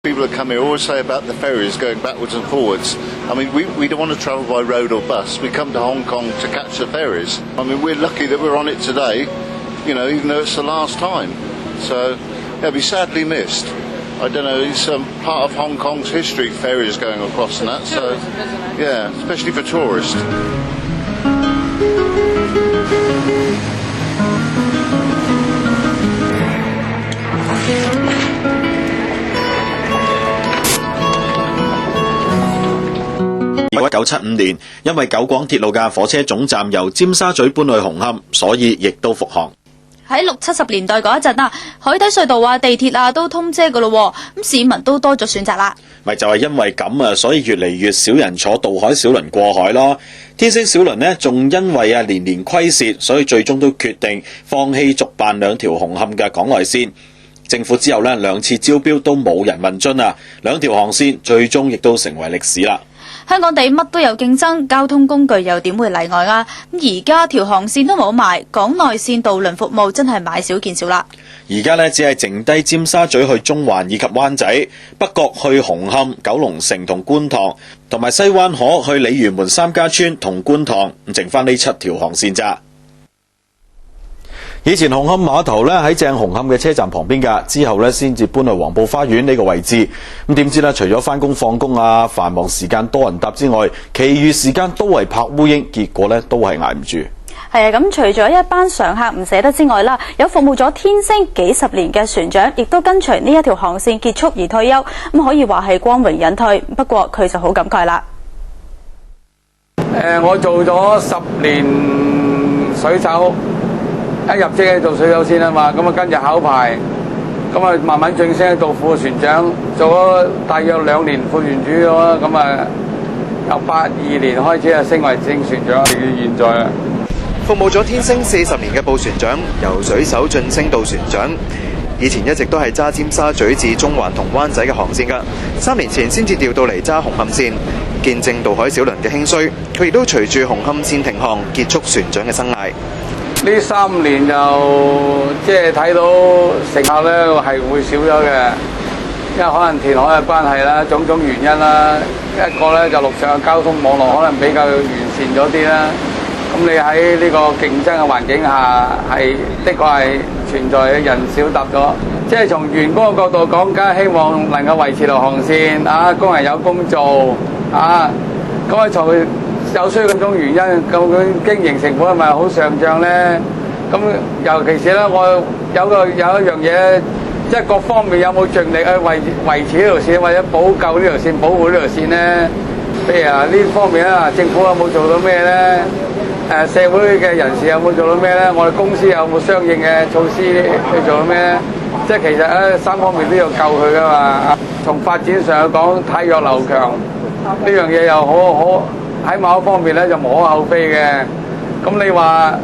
People that come here always say about the ferries going backwards and forwards. I mean, we don't want to travel by road or bus. We come to Hong Kong to catch the ferries. I mean, we're lucky that we're on it today, you know, even though it's the last time. So it'll be sadly missed. I don't know, it's part of Hong Kong's history, ferries going across and that. So, yeah, especially for tourists.1975年，因為九廣鐵路嘅火車總站由尖沙咀搬去紅磡，所以亦都復航。喺60、70年代嗰一陣啊，海底隧道啊、地鐵啊都通車噶咯，咁市民都多咗選擇啦。咪就係因為咁啊，所以越嚟越少人坐渡海小輪過海咯。天星小輪呢，仲因為年年虧蝕，所以最終都決定放棄續辦2條紅磡嘅港內線。政府之後呢，2次招標都冇人問津啊，2條航線最終亦都成為歷史啦。香港地乜都有競爭，交通工具又點會例外啊？咁而家條航線都冇埋，港內線渡輪服務真係買少見少啦。而家呢，只係剩低尖沙咀去中環以及灣仔，北角去紅磡、九龍城同觀塘，同埋西灣河去鯉魚門3家村同觀塘，剩翻呢7條航線咋。以前紅磡碼頭咧喺正紅磡嘅車站旁邊㗎，之後咧先至搬去黃埔花園呢個位置。咁點知咧，除咗翻工放工啊，繁忙時間多人搭之外，其餘時間都係拍烏蠅，結果咧都係捱唔住。係啊，咁除咗一班常客唔捨得之外啦，有服務咗天星幾十年嘅船長，亦都跟隨呢一條航線結束而退休，咁可以話係光榮隱退。不過佢就好感慨啦。我做咗10年水手。一入職咧做水手先啊嘛，咁啊跟住考牌，咁啊慢慢晉升到副船長，做咗大約2年副船主咯，咁啊由82年開始啊升為正船長，到現在啊。服務咗天星40年嘅布船長，由水手晉升到船長。以前一直都係揸尖沙咀至中環同灣仔嘅航線㗎，3年前先至調到嚟揸紅磡線，見證渡海小輪嘅興衰，佢亦都隨住紅磡線停航，結束船長嘅生涯。呢3年就即係睇到乘客咧係會少咗嘅，因為可能填海嘅關係啦，種種原因啦。一個咧就陸上嘅交通網絡可能比較完善咗啲啦。咁你喺呢個競爭嘅環境下，係的確係存在人少搭咗。即係從員工嘅角度講，梗係希望能夠維持條航線啊，工人有工做啊。咁啊從有需要咁種原因，究竟經營成本係咪好上漲咧？咁尤其是咧，我有一樣嘢，即係各方面有冇盡力去維持呢條線，或者補救呢條線、保護呢條線咧？譬如呢方面啊，政府有冇做到咩咧？社會嘅人士有冇做到咩咧？我哋公司有冇相應嘅措施去做到咩咧？即係其實咧3方面都要救佢噶嘛。從發展上去講，汰弱留強呢樣嘢又好喺某一方面咧就無可厚非嘅。咁你話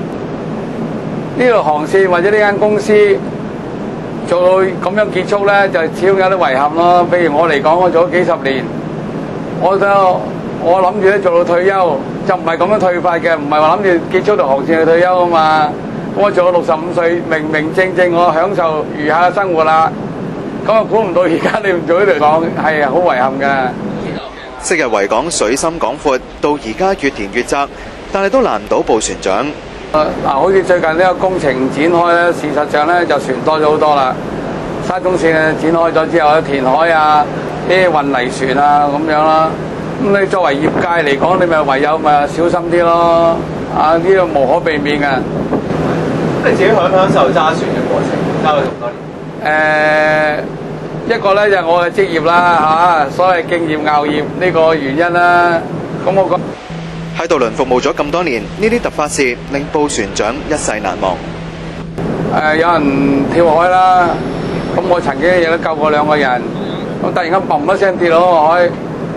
呢條航線或者呢間公司做到咁樣結束咧，就始終有啲遺憾咯。譬如我嚟講，我做咗幾十年，我諗住咧做到退休，就唔係咁樣退法嘅，唔係話諗住結束條航線去退休啊嘛。咁我做到65歲，明明正正我享受餘下嘅生活啦。咁啊估唔到而家你唔做呢條航，係好遺憾嘅。昔日維港水深廣闊，到而家越填越窄，但係都難倒布船長。好似最近呢個工程展開咧，事實上咧就船多咗好多啦。沙中線展開咗之後咧，填海啊，啲運泥船啊咁樣啦。咁你作為業界嚟講，你咪唯有咪小心啲咯。啊，呢個無可避免嘅。你自己享唔享受揸船嘅過程？揸咗咁多年。一個咧就係我嘅職業啦，所謂敬業熬業呢個原因啦。咁我覺喺渡輪服務咗咁多年，呢啲突發事令布船長一世難忘。有人跳海啦，咁我曾經亦都救過2個人，咁突然間砰一聲跌落海，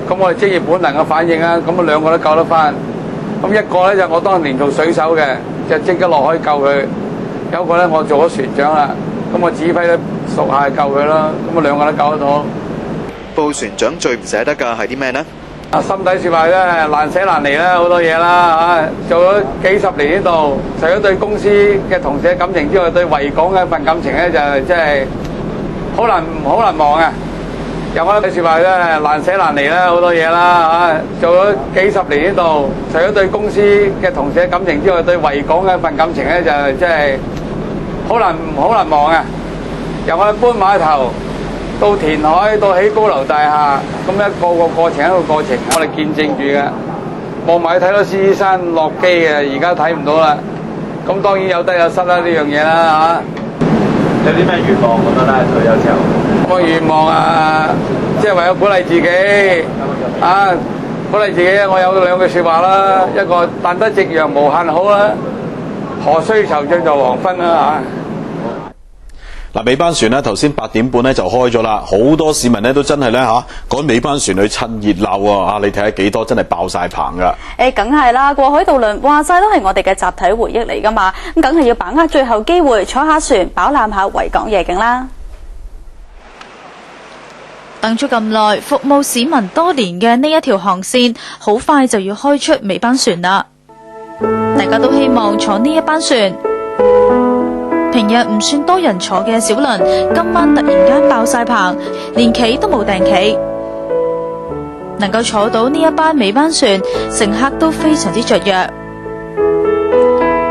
咁我哋職業本能嘅反應啊，咁2個都救得翻。咁一個咧就我當年做水手嘅，就即刻落海救佢；有一個咧我做咗船長啦，咁我指揮咧屬下救佢啦，咁2個都救得到。布船長最唔捨得㗎係啲咩呢？心底説話咧，難捨難離啦，好多嘢啦嚇。做咗幾十年呢度，除咗對公司嘅同事嘅感情之外，對維港嘅一份感情咧就真係好難忘啊！有我句説話咧，難捨難離啦，好多嘢啦嚇。做咗幾十年呢度，除咗對公司嘅同事嘅感情之外，對維港嘅一份感情咧，就真係好難忘啊！由我搬碼頭到填海，到起高樓大廈，咁一個過程一個過程，我哋見證住嘅。望埋睇到獅子山落基嘅，而家睇唔到啦。咁當然有得有失啦，呢樣嘢啦嚇。有啲咩願望咁樣咧？退休之後，個願望啊，即係為咗鼓勵自己啊，鼓勵自己。我有兩句説話啦，一個但得夕陽無限好啦，何須惆悵在黃昏啦嚇。嗱，尾班船咧，頭先8點半咧就開咗啦，好多市民咧都真係咧趕尾班船去趁熱鬧啊！你睇下幾多真係爆晒棚噶。梗係啦，過海渡輪話晒都係我哋嘅集體回憶嚟噶嘛，咁梗係要把握最後機會，坐下船飽覽下維港夜景啦。等咗咁耐，服務市民多年嘅呢一條航線，好快就要開出尾班船啦。大家都希望坐呢一班船。平日唔算多人坐嘅小輪，今晚突然間爆晒棚，連企都冇訂企。能夠坐到呢一班尾班船，乘客都非常之雀躍。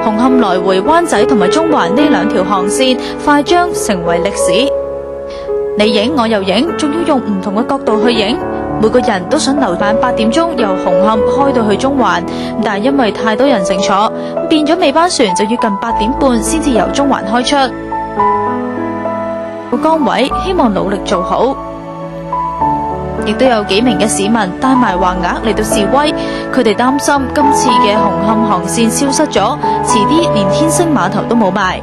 紅磡來回灣仔同埋中環呢兩條航線，快將成為歷史。你影我又影，仲要用唔同嘅角度去影。每個人都想留晚8點鐘由紅磡開到去中環，但係因為太多人乘坐，變咗尾班船就要近8點半先至由中環開出。個崗位希望努力做好，亦都有幾名嘅市民帶埋橫額嚟到示威，佢哋擔心今次嘅紅磡航線消失咗，遲啲連天星碼頭都冇埋。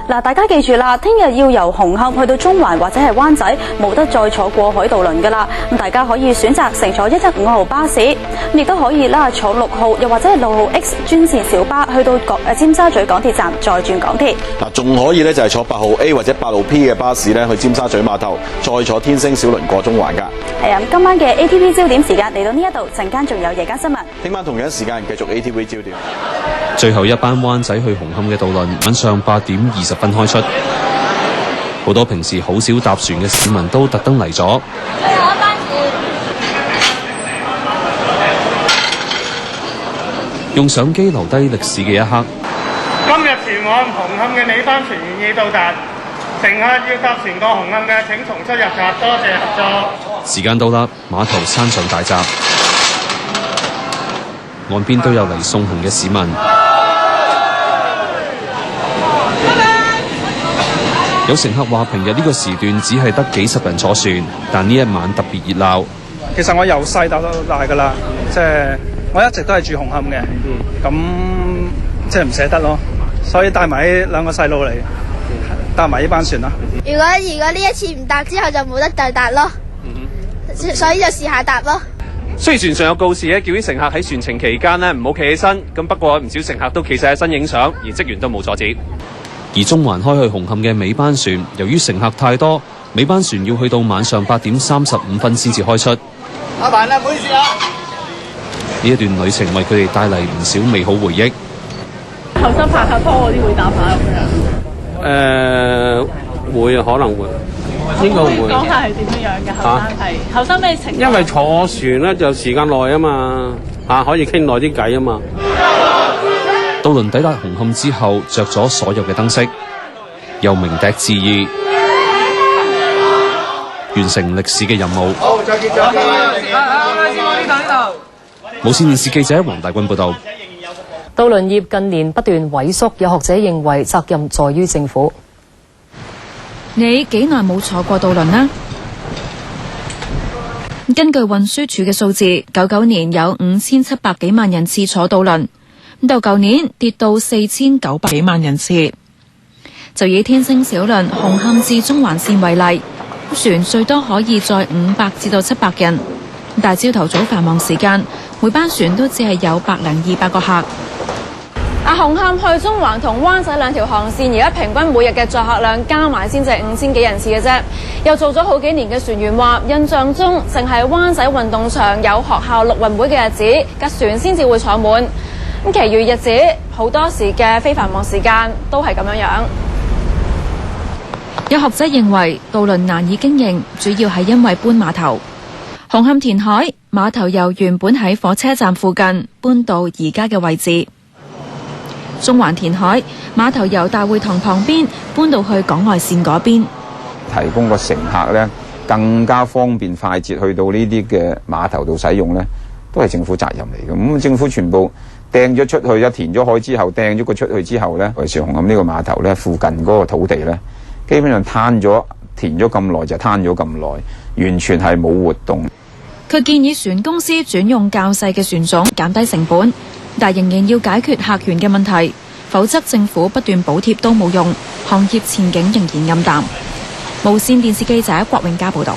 嗱，大家記住啦，聽日要由紅磡去到中環或者係灣仔，冇得再坐過海渡輪噶啦。咁大家可以選擇乘坐115號巴士，亦都可以啦坐6號又或者係6號 X 專線小巴去到尖沙咀港鐵站，再轉港鐵。嗱，仲可以咧就係坐8號 A 或者8號 P 嘅巴士咧去尖沙咀碼頭，再坐天星小輪過中環㗎。係啊，今晚嘅 ATV 焦點時間嚟到呢一度，陣間仲有夜間新聞。聽晚同樣時間繼續 ATV 焦點。最後一班灣仔去紅磡嘅渡輪晚上8點20分開出，好多平時好少搭船嘅市民都特登嚟咗。最後一班船，用相機留低歷史嘅一刻。今日前往紅磡嘅尾班船現已到達，乘客要搭船過紅磡嘅請從速入閘，多謝合作。時間到啦，碼頭閂上大閘，岸邊都有嚟送行嘅市民。有乘客話：平日呢個時段只係得幾十人坐船，但呢一晚特別熱鬧。其實我由細到大㗎啦，即係我一直都係住紅磡嘅，咁即係唔捨得咯，所以帶埋呢兩個細路嚟，搭埋呢班船啦。如果呢一次唔搭之後就冇得再搭咯，所以就試下搭咯。雖然船上有告示咧，叫啲乘客喺船程期間咧唔好企起身，咁不過唔少乘客都企晒起身影相，而職員都冇阻止。而中環開去紅磡嘅尾班船，由於乘客太多，尾班船要去到晚上8點35分先至開出。阿凡啊，唔好意思啊！呢一段旅程為佢哋帶嚟唔少美好回憶。後生拍下拖嗰啲會搭下咁樣？會可能會，應該會。講下係點樣嘅後生係後生咩情況？因為坐船咧就時間耐啊嘛，可以傾耐啲偈啊嘛。渡輪抵達紅磡之後，着咗所有嘅燈飾，又鳴笛致意，完成歷史嘅任務。好，再見。無線電視記者黃大軍報道。渡輪業近年不斷萎縮，有學者認為責任在於政府。你幾耐冇坐過渡輪呢？根據運輸署嘅數字，99年有5700幾萬人次坐渡輪。到舊年跌到4900幾萬人次。就以天星小輪紅磡至中環線為例，船最多可以載500至到700人，但朝頭早繁忙時間，每班船都只係有100-200個客。紅磡去中環同灣仔兩條航線，而家平均每日嘅載客量加埋先至5000幾人次嘅啫。又做咗好幾年嘅船員話，印象中淨係灣仔運動場有學校陸運會嘅日子，架船先至會坐滿。咁其餘日子好多時嘅非繁忙時間都係咁樣樣。有學者認為渡輪難以經營，主要係因為搬碼頭。紅磡填海碼頭由原本喺火車站附近搬到而家嘅位置。中環填海碼頭由大會堂旁邊搬到去港外線嗰邊，提供個乘客咧更加方便快捷去到呢啲嘅碼頭度使用咧，都係政府責任嚟嘅。咁政府全部掟咗出去，一填咗海之後掟咗佢出去之後咧，尤其是紅磡呢個碼頭咧附近嗰個土地咧，基本上攤咗填咗咁耐就攤咗咁耐，完全係冇活動。佢建議船公司轉用較細嘅船種，減低成本，但仍然要解決客源嘅問題，否則政府不斷補貼都冇用，行業前景仍然暗淡。無線電視記者郭永嘉報道。